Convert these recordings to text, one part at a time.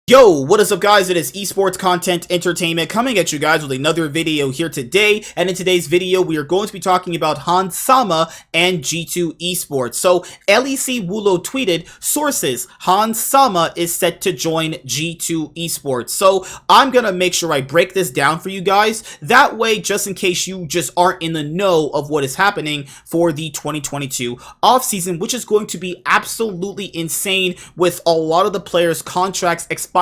Yo, what is up guys? It is Esports Content Entertainment coming at you guys with another video here today. And in today's video, we are going to be talking about Han Sama and G2 Esports. So LEC Wulo tweeted, sources, Han Sama is set to join G2 Esports. So I'm going to make sure I break this down for you guys. That way, just in case you just aren't in the know of what is happening for the 2022 offseason, which is going to be absolutely insane with a lot of the players' contracts expiring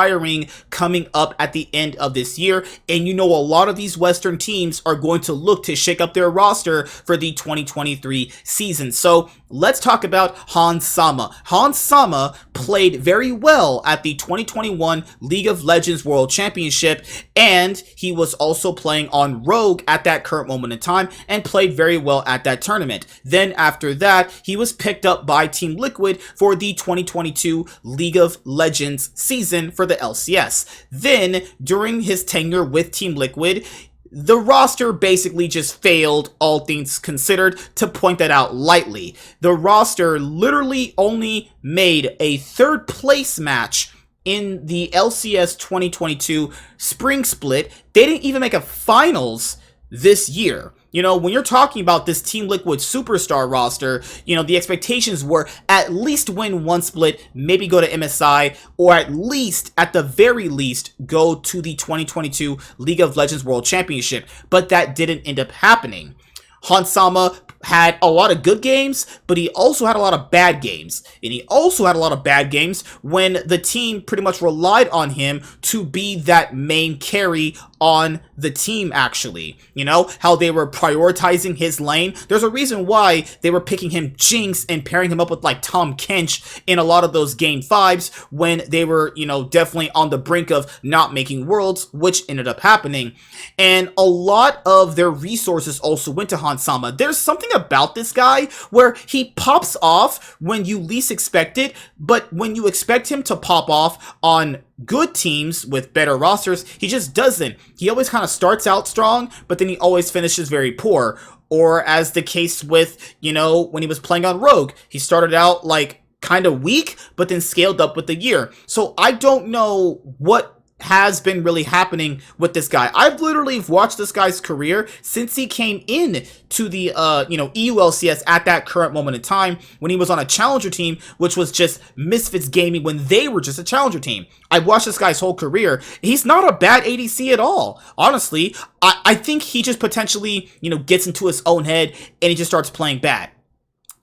coming up at the end of this year. And you know, a lot of these Western teams are going to look to shake up their roster for the 2023 season. So let's talk about Han Sama. Han Sama played very well at the 2021 League of Legends World Championship, and he was also playing on Rogue at that current moment in time and played very well at that tournament. Then after that, he was picked up by Team Liquid for the 2022 League of Legends season for the LCS. Then, during his tenure with Team Liquid, the roster basically just failed, all things considered, to point that out lightly. The roster literally only made a third place match in the LCS 2022 spring split. They didn't even make a finals this year. You know, when you're talking about this Team Liquid superstar roster, you know, the expectations were at least win one split, maybe go to MSI, or at least, at the very least, go to the 2022 League of Legends World Championship. But that didn't end up happening. Han Sama had a lot of good games, but he also had a lot of bad games. And he also had a lot of bad games when the team pretty much relied on him to be that main carry on the team, actually. You know, how they were prioritizing his lane. There's a reason why they were picking him Jinx and pairing him up with, like, Tom Kench in a lot of those game 5s when they were, you know, definitely on the brink of not making Worlds, which ended up happening. And a lot of their resources also went to Han Sama. There's something about this guy where he pops off when you least expect it, but when you expect him to pop off on good teams with better rosters, he just doesn't. He always kind of starts out strong, but then he always finishes very poor. Or as the case with, you know, when he was playing on Rogue, he started out like kind of weak, but then scaled up with the year. So I don't know what has been really happening with this guy. I've literally watched this guy's career since he came in to the EULCS at that current moment in time when he was on a challenger team, which was just Misfits Gaming when they were just a challenger team. I've watched this guy's whole career. He's not a bad ADC at all. Honestly, I think he just potentially, you know, gets into his own head and he just starts playing bad.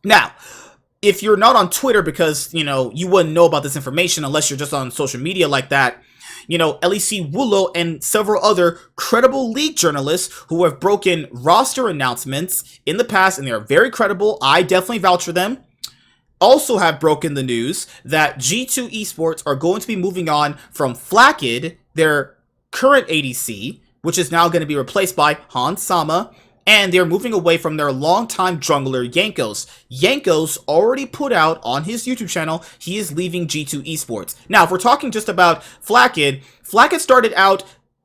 Now, if you're not on Twitter, because, you know, you wouldn't know about this information unless you're just on social media like that, you know, LEC Wulo and several other credible league journalists who have broken roster announcements in the past, and they are very credible, I definitely vouch for them, also have broken the news that G2 Esports are going to be moving on from Flakked, their current ADC, which is now going to be replaced by Han Sama, and they're moving away from their longtime jungler, Jankos. Jankos already put out on his YouTube channel he is leaving G2 Esports. Now, if we're talking just about Flakked, Flakked started out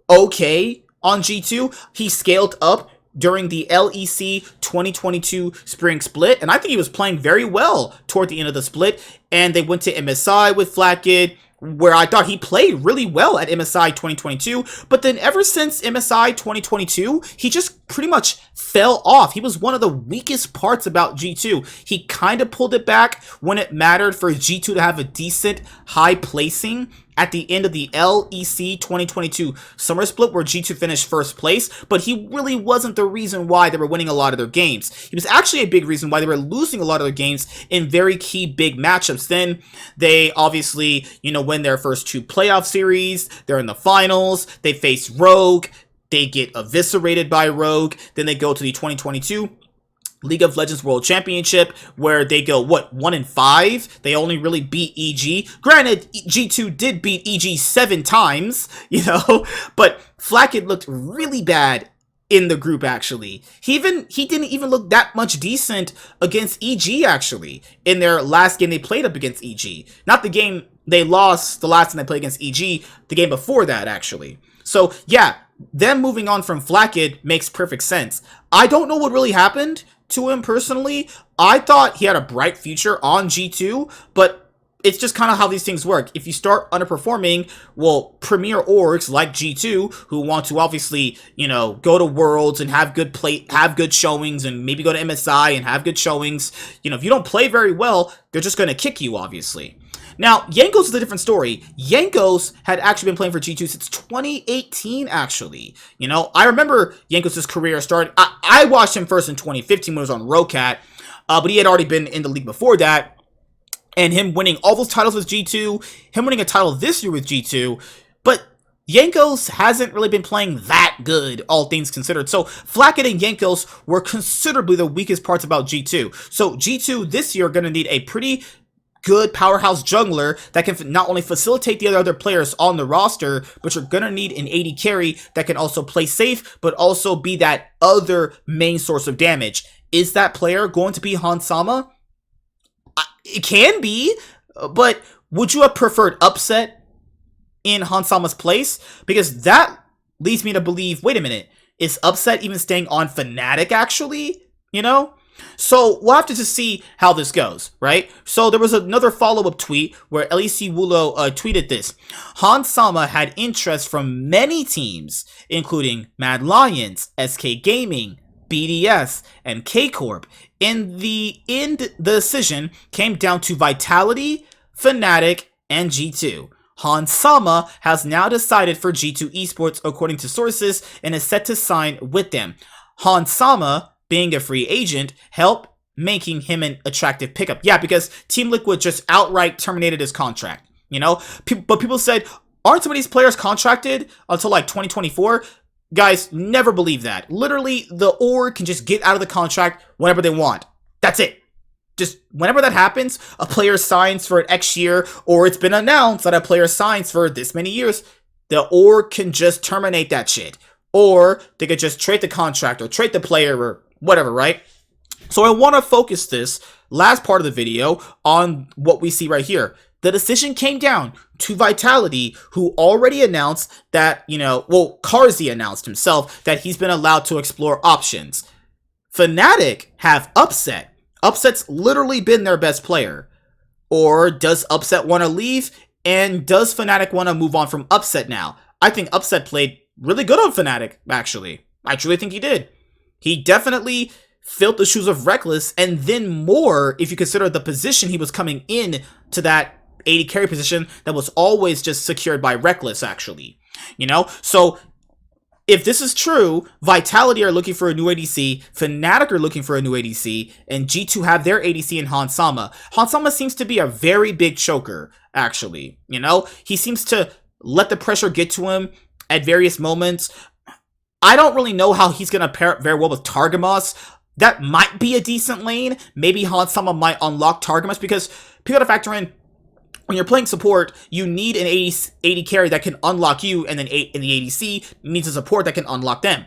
okay on G2. He scaled up during the LEC 2022 spring split, and I think he was playing very well toward the end of the split. And they went to MSI with Flakked, where I thought he played really well at MSI 2022, but then ever since MSI 2022, he just pretty much fell off. He was one of the weakest parts about G2. He kind of pulled it back when it mattered for G2 to have a decent high placing at the end of the LEC 2022 summer split, where G2 finished first place, but he really wasn't the reason why they were winning a lot of their games. He was actually a big reason why they were losing a lot of their games in very key big matchups. Then they obviously, you know, win their first 2 playoff series. They're in the finals. They face Rogue. They get eviscerated by Rogue. Then they go to the 2022 League of Legends World Championship, where they go, what, 1-5? They only really beat EG. Granted, G2 did beat EG 7 times, you know, but Flakked looked really bad in the group, actually. He didn't even look that much decent against EG, actually, in their last game they played up against EG. Not the game they lost, the last time they played against EG, the game before that, actually. So, yeah, them moving on from Flakked makes perfect sense. I don't know what really happened to him personally. I thought he had a bright future on G2, but it's just kind of how these things work. If you start underperforming, well, premier orgs like G2, who want to obviously, go to Worlds and have good showings, and maybe go to MSI and have good showings, if you don't play very well, they're just going to kick you, obviously. Now, Jankos is a different story. Jankos had actually been playing for G2 since 2018, actually. I remember Jankos' career started. I watched him first in 2015 when he was on Rocat, but he had already been in the league before that. And him winning all those titles with G2, him winning a title this year with G2, but Jankos hasn't really been playing that good, all things considered. So Flakked and Jankos were considerably the weakest parts about G2. So G2 this year are going to need a pretty good powerhouse jungler that can not only facilitate the other players on the roster, but you're going to need an AD carry that can also play safe, but also be that other main source of damage. Is that player going to be Hans Sama? It can be, but would you have preferred Upset in Hans Sama's place? Because that leads me to believe, wait a minute, is Upset even staying on Fnatic actually? So we'll have to just see how this goes, right? So there was another follow-up tweet where LEC Wulo tweeted this. Hans Sama had interest from many teams, including Mad Lions, SK Gaming, BDS, and K-Corp. In the end, the decision came down to Vitality, Fnatic, and G2. Hans Sama has now decided for G2 Esports according to sources and is set to sign with them. Hans Sama, being a free agent, helped making him an attractive pickup. Yeah, because Team Liquid just outright terminated his contract, But people said, aren't some of these players contracted until like 2024? Guys, never believe that. Literally, the org can just get out of the contract whenever they want. That's it. Just whenever that happens, a player signs for an X year, or it's been announced that a player signs for this many years, the org can just terminate that shit. Or they could just trade the contract or trade the player or whatever, right? So I want to focus this last part of the video on what we see right here. The decision came down to Vitality, who already announced that, Carzzy announced himself that he's been allowed to explore options. Fnatic have Upset. Upset's literally been their best player. Or does Upset want to leave? And does Fnatic want to move on from Upset now? I think Upset played really good on Fnatic, actually. I truly think he did. He definitely filled the shoes of Reckless, and then more if you consider the position he was coming in to that AD carry position that was always just secured by Reckless, actually. So if this is true, Vitality are looking for a new ADC, Fnatic are looking for a new ADC, and G2 have their ADC in Hans Sama. Hans Sama seems to be a very big choker, actually. He seems to let the pressure get to him at various moments. I don't really know how he's going to pair up very well with Targamas. That might be a decent lane. Maybe Hans Sama might unlock Targamas, because people got to factor in, when you're playing support, you need an AD carry that can unlock you, and then in the ADC needs a support that can unlock them.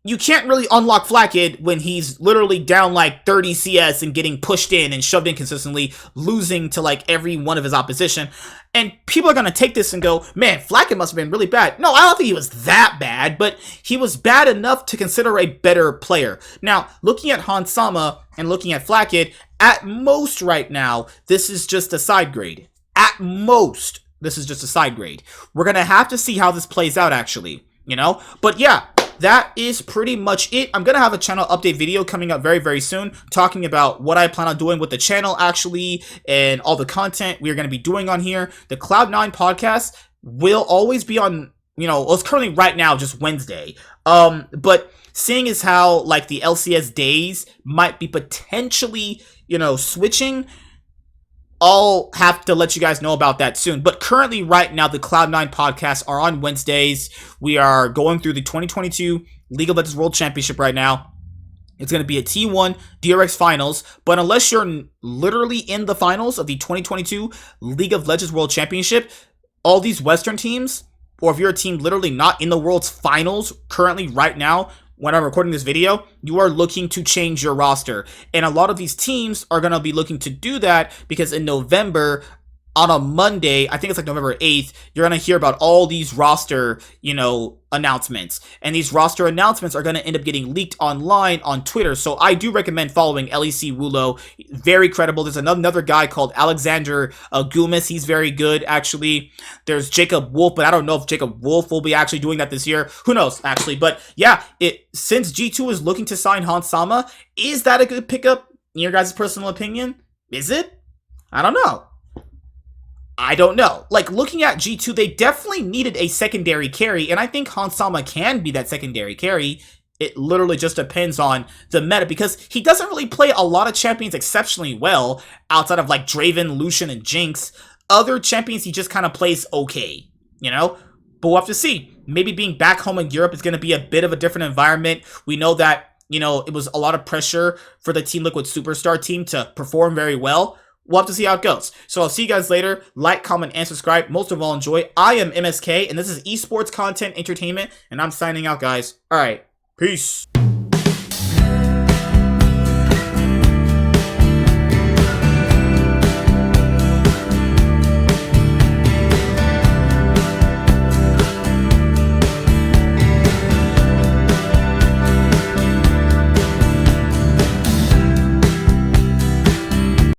You can't really unlock Flakked when he's literally down like 30 CS and getting pushed in and shoved in consistently, losing to like every one of his opposition. And people are going to take this and go, man, Flakked must have been really bad. No, I don't think he was that bad, but he was bad enough to consider a better player. Now, looking at Hans Sama and looking at Flakked, at most right now, this is just a side grade. At most, this is just a side grade. We're going to have to see how this plays out, actually, But yeah, that is pretty much it. I'm going to have a channel update video coming up very, very soon, talking about what I plan on doing with the channel, actually, and all the content we are going to be doing on here. The Cloud9 podcast will always be on, it's currently right now just Wednesday. But seeing as how, like, the LCS days might be potentially, switching, I'll have to let you guys know about that soon. But currently, right now, the Cloud9 podcasts are on Wednesdays. We are going through the 2022 League of Legends World Championship right now. It's going to be a T1 DRX Finals. But unless you're literally in the finals of the 2022 League of Legends World Championship, all these Western teams, or if you're a team literally not in the World's Finals currently right now, when I'm recording this video, you are looking to change your roster. And a lot of these teams are going to be looking to do that because in November, on a Monday, I think it's like November 8th, you're going to hear about all these roster, announcements. And these roster announcements are going to end up getting leaked online on Twitter. So I do recommend following LEC Wulo. Very credible. There's another guy called Alexander Gumas. He's very good, actually. There's Jacob Wolf, but I don't know if Jacob Wolf will be actually doing that this year. Who knows, actually. But yeah, since G2 is looking to sign Hansama, is that a good pickup in your guys' personal opinion? Is it? I don't know. I don't know. Like, looking at G2, they definitely needed a secondary carry, and I think Hansama can be that secondary carry. It literally just depends on the meta, because he doesn't really play a lot of champions exceptionally well, outside of, like, Draven, Lucian, and Jinx. Other champions, he just kind of plays okay, But we'll have to see. Maybe being back home in Europe is going to be a bit of a different environment. We know that, it was a lot of pressure for the Team Liquid Superstar team to perform very well. We'll have to see how it goes. So I'll see you guys later. Like, comment, and subscribe. Most of all, enjoy. I am MSK, and this is Esports Content Entertainment, and I'm signing out, guys. All right. Peace.